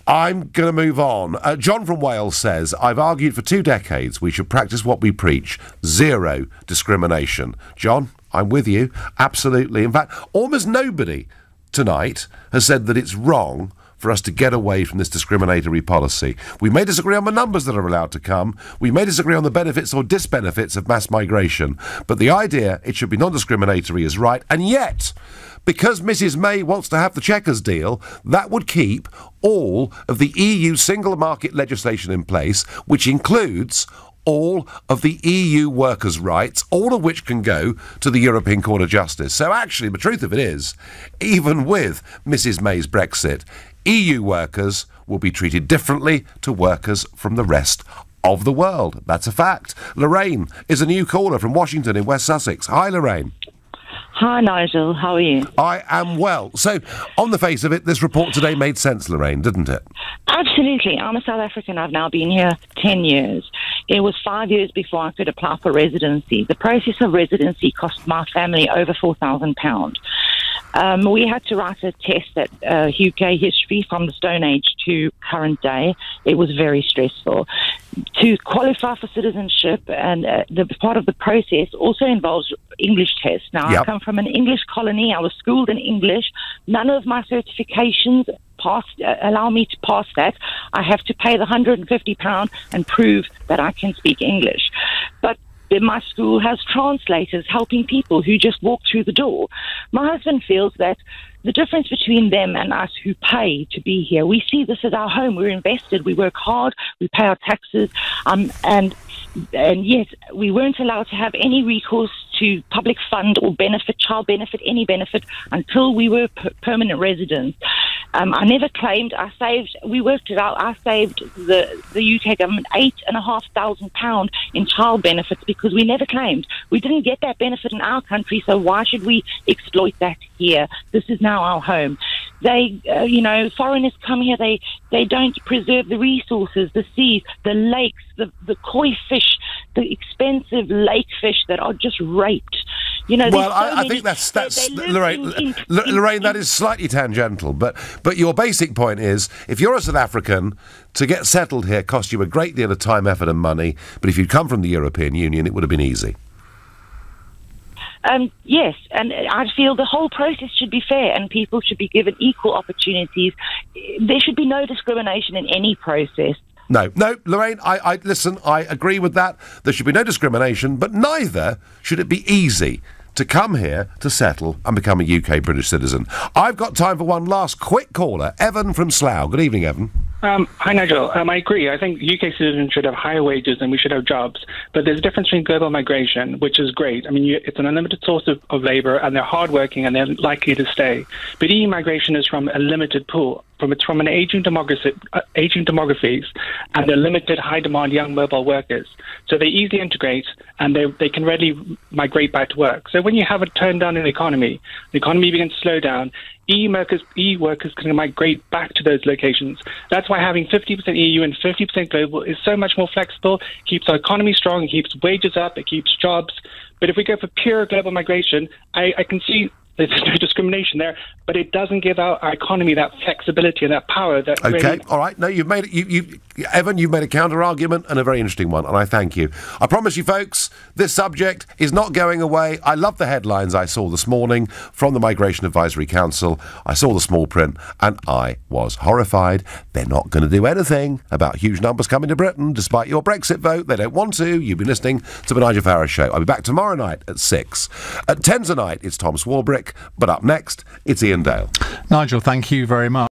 I'm going to move on. John from Wales says, I've argued for 2 decades we should practice what we preach, zero discrimination. John, I'm with you, absolutely. In fact, almost nobody tonight has said that it's wrong for us to get away from this discriminatory policy. We may disagree on the numbers that are allowed to come. We may disagree on the benefits or disbenefits of mass migration. But the idea it should be non-discriminatory is right. And yet, because Mrs May wants to have the Chequers deal, that would keep all of the EU single market legislation in place, which includes all of the EU workers' rights, all of which can go to the European Court of Justice. So actually, the truth of it is, even with Mrs May's Brexit, EU workers will be treated differently to workers from the rest of the world. That's a fact. Lorraine is a new caller from Washington in West Sussex. Hi, Lorraine. Hi, Nigel. How are you? I am well. So, on the face of it, this report today made sense, Lorraine, didn't it? Absolutely. I'm a South African. I've now been here 10 years. It was 5 years before I could apply for residency. The process of residency cost my family over £4,000. We had to write a test at UK history from the Stone Age to current day. It was very stressful. To qualify for citizenship, and the part of the process also involves English tests. Now, I come from an English colony. I was schooled in English. None of my certifications allow me to pass that. I have to pay the £150 and prove that I can speak English. But my school has translators helping people who just walk through the door. My husband feels that the difference between them and us who pay to be here, we see this as our home. We're invested, we work hard, we pay our taxes, and And yes, we weren't allowed to have any recourse to public fund or benefit, child benefit, any benefit, until we were permanent residents. I never claimed. We worked it out. I saved the UK government £8,500 in child benefits because we never claimed. We didn't get that benefit in our country, so why should we exploit that here? This is now our home. They, foreigners come here, they don't preserve the resources, the seas, the lakes, the koi fish, the expensive lake fish that are just raped. Well, I think that's Lorraine. Lorraine, that is slightly tangential, but your basic point is, if you're a South African, to get settled here cost you a great deal of time, effort, and money. But if you'd come from the European Union, it would have been easy. Yes, and I feel the whole process should be fair and people should be given equal opportunities. There should be no discrimination in any process. No, Lorraine, I listen, I agree with that. There should be no discrimination, but neither should it be easy to come here to settle and become a UK British citizen. I've got time for one last quick caller. Evan from Slough. Good evening, Evan. Hi, Nigel. I agree. I think UK citizens should have higher wages and we should have jobs. But there's a difference between global migration, which is great. I mean, it's an unlimited source of labour, and they're hardworking and they're likely to stay. But EU migration is from a limited pool. It's from an aging demographies, and they're limited, high-demand young mobile workers. So they easily integrate, and they can readily migrate back to work. So when you have a turn down in the economy begins to slow down. EU workers can migrate back to those locations. That's why having 50% EU and 50% global is so much more flexible. It keeps our economy strong, it keeps wages up, it keeps jobs. But if we go for pure global migration, I can see there's no discrimination there, but it doesn't give our economy that flexibility and that power. That okay, all right. No, you've made it. Evan, you've made a counter-argument and a very interesting one, and I thank you. I promise you, folks, this subject is not going away. I love the headlines I saw this morning from the Migration Advisory Council. I saw the small print, and I was horrified. They're not going to do anything about huge numbers coming to Britain, despite your Brexit vote. They don't want to. You've been listening to the Nigel Farage Show. I'll be back tomorrow night at 6. At 10 tonight, it's Tom Swarbrick. But up next, it's Ian Dale. Nigel, thank you very much.